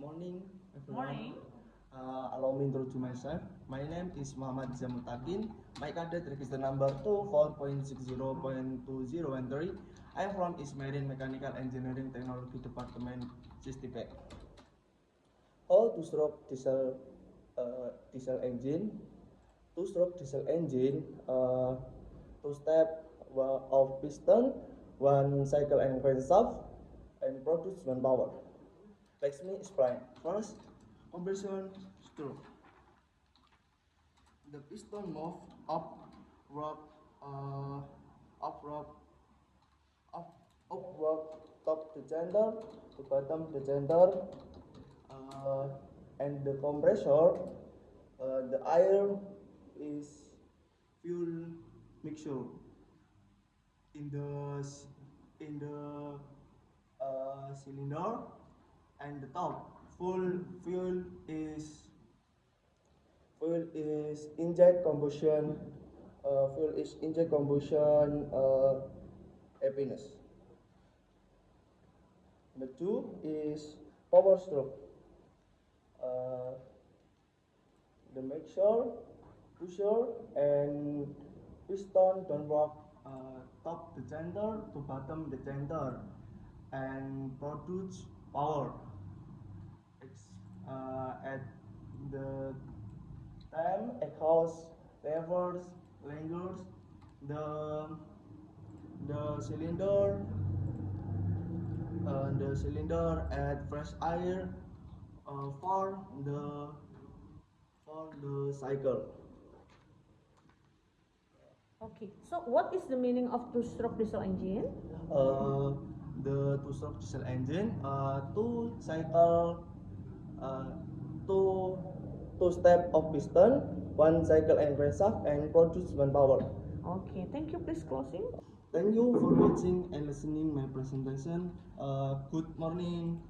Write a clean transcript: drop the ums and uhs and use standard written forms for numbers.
morning, everyone. Morning. Allow me to introduce myself. My name is Muhammad Zamutakin. My cadet register number 24.60.2013. I am from East Marine Mechanical Engineering Technology Department, Sistipek. How to stroke diesel engine? To stroke diesel engine, two step of piston, one cycle and crankshaft, and produce one power. Let me explain. First, compression stroke. The piston move upward, upward, upward, top the gender to bottom the gender, and the compressor, the air is fuel mixture in the cylinder, and the top fuel is inject combustion, happiness. Number two is power stroke. The mixture, pusher, and piston don't work top the gender to bottom the gender and produce power. At the time a cause levers lingers the cylinder add fresh air for the cycle. Okay. So what is the meaning of two-stroke diesel engine? The two-stroke diesel engine, two cycle, two step of piston, one cycle and crankshaft, and produce one power. Okay. Thank you. Please closing. Thank you for watching and listening my presentation. Good morning.